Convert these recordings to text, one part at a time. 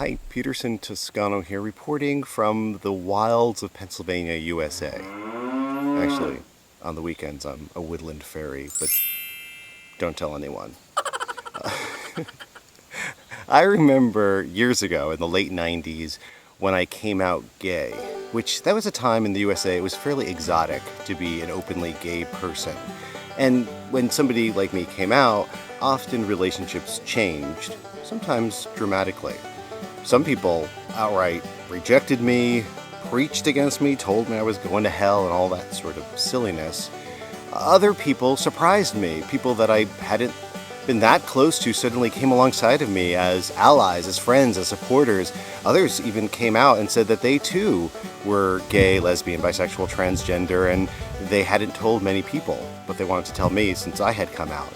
Hi, Peterson Toscano here, reporting from the wilds of Pennsylvania, USA. Actually, on the weekends I'm a woodland fairy, but don't tell anyone. I remember years ago in the late 90s when I came out gay, which that was a time in the USA it was fairly exotic to be an openly gay person. And when somebody like me came out, often relationships changed, sometimes dramatically. Some people outright rejected me, preached against me, told me I was going to hell and all that sort of silliness. Other people surprised me. People that I hadn't been that close to suddenly came alongside of me as allies, as friends, as supporters. Others even came out and said that they too were gay, lesbian, bisexual, transgender, and they hadn't told many people, but they wanted to tell me since I had come out.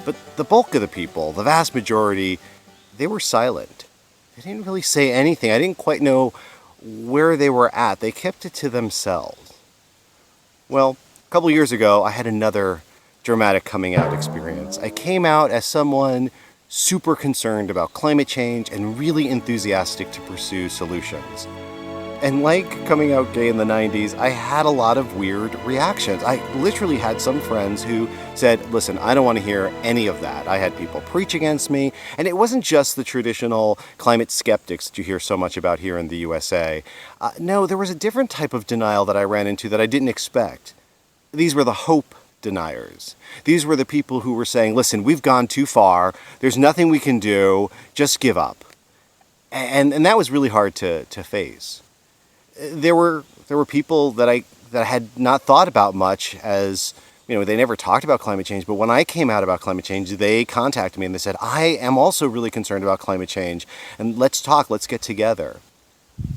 But the bulk of the people, the vast majority, they were silent. They didn't really say anything. I didn't quite know where they were at. They kept it to themselves. Well, a couple years ago, I had another dramatic coming out experience. I came out as someone super concerned about climate change and really enthusiastic to pursue solutions. And like coming out gay in the 90s, I had a lot of weird reactions. I literally had some friends who said, listen, I don't want to hear any of that. I had people preach against me. And it wasn't just the traditional climate skeptics that you hear so much about here in the USA. No, there was a different type of denial that I ran into that I didn't expect. These were the hope deniers. These were the people who were saying, listen, we've gone too far. There's nothing we can do. Just give up. And that was really hard to face. There were people that I had not thought about much as, they never talked about climate change, but when I came out about climate change, they contacted me and they said, I am also really concerned about climate change, and let's talk, let's get together.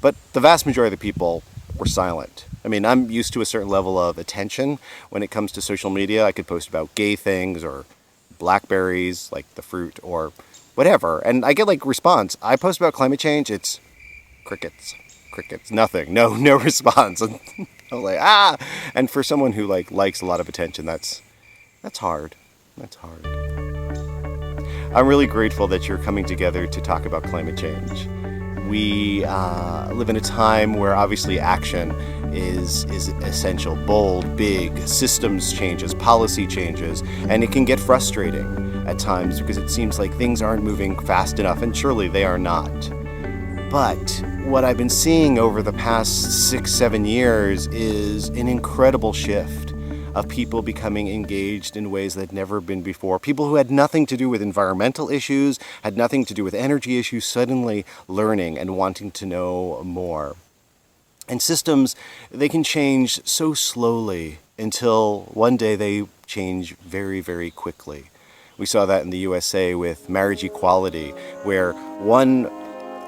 But the vast majority of the people were silent. I'm used to a certain level of attention when it comes to social media. I could post about gay things or blackberries, like the fruit, or whatever, and I get response. I post about climate change, it's crickets, nothing, no response. And I was like, and for someone who likes a lot of attention, that's hard. That's hard. I'm really grateful that you're coming together to talk about climate change. We live in a time where obviously action is essential, bold, big, systems changes, policy changes, and it can get frustrating at times because it seems like things aren't moving fast enough, and surely they are not. But what I've been seeing over the past 6-7 years is an incredible shift of people becoming engaged in ways that had never been before. People who had nothing to do with environmental issues, had nothing to do with energy issues, suddenly learning and wanting to know more. And systems, they can change so slowly until one day they change very, very quickly. We saw that in the USA with marriage equality, where one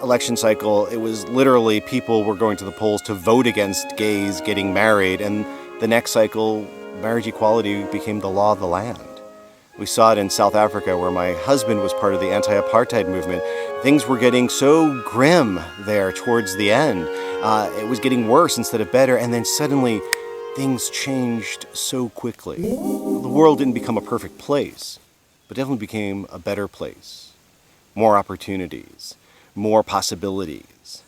election cycle, it was literally people were going to the polls to vote against gays getting married, and the next cycle, marriage equality became the law of the land. We saw it in South Africa, where my husband was part of the anti-apartheid movement. Things were getting so grim there towards the end. It was getting worse instead of better, and then suddenly things changed so quickly. The world didn't become a perfect place, but definitely became a better place. More opportunities, more possibilities.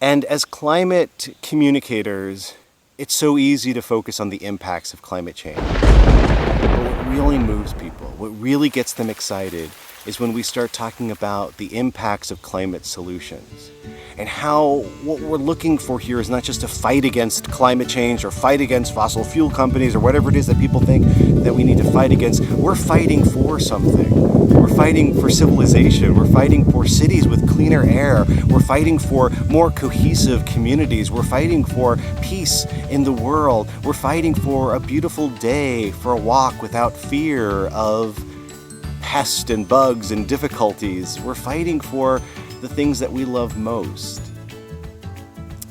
And as climate communicators, it's so easy to focus on the impacts of climate change. But what really moves people, what really gets them excited, is when we start talking about the impacts of climate solutions. And how what we're looking for here is not just a fight against climate change or fight against fossil fuel companies or whatever it is that people think that we need to fight against. We're fighting for something. We're fighting for civilization. We're fighting for cities with cleaner air. We're fighting for more cohesive communities. We're fighting for peace in the world. We're fighting for a beautiful day for a walk without fear of pests and bugs and difficulties. We're fighting for the things that we love most.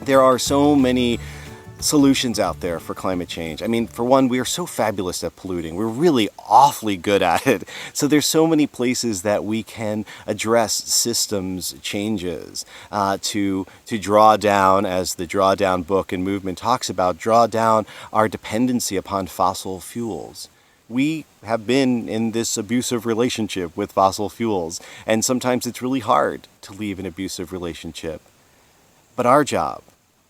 There are so many solutions out there for climate change. For one, we are so fabulous at polluting. We're really awfully good at it. So there's so many places that we can address systems changes to draw down, as the Drawdown book and movement talks about, draw down our dependency upon fossil fuels. We have been in this abusive relationship with fossil fuels, and sometimes it's really hard to leave an abusive relationship. But our job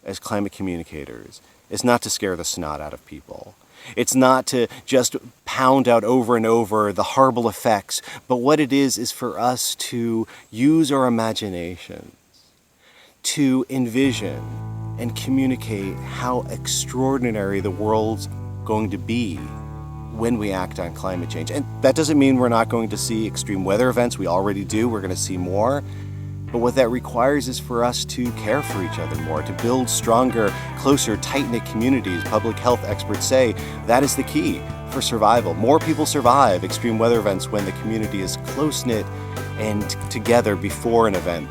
as climate communicators is not to scare the snot out of people. It's not to just pound out over and over the horrible effects, but what it is for us to use our imaginations to envision and communicate how extraordinary the world's going to be when we act on climate change. And that doesn't mean we're not going to see extreme weather events. We already do. We're going to see more. But what that requires is for us to care for each other more, to build stronger, closer, tight-knit communities. Public health experts say that is the key for survival. More people survive extreme weather events when the community is close-knit and together before an event.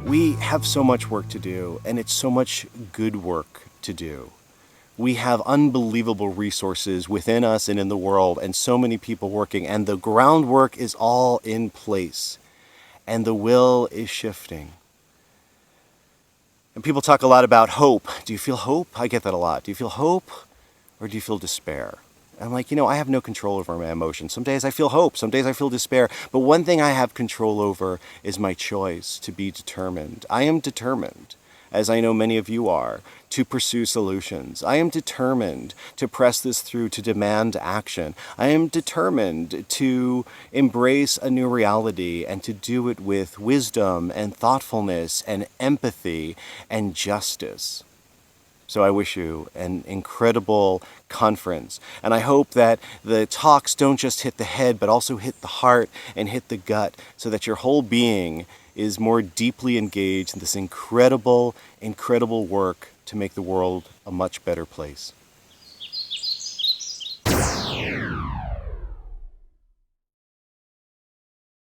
We have so much work to do, and it's so much good work to do. We have unbelievable resources within us and in the world, and so many people working, and the groundwork is all in place. And the will is shifting. And people talk a lot about hope. Do you feel hope? I get that a lot. Do you feel hope or do you feel despair? I'm like, I have no control over my emotions. Some days I feel hope, some days I feel despair. But one thing I have control over is my choice to be determined. I am determined, as I know many of you are, to pursue solutions. I am determined to press this through, to demand action. I am determined to embrace a new reality and to do it with wisdom and thoughtfulness and empathy and justice. So I wish you an incredible conference. And I hope that the talks don't just hit the head, but also hit the heart and hit the gut, so that your whole being is more deeply engaged in this incredible, incredible work to make the world a much better place.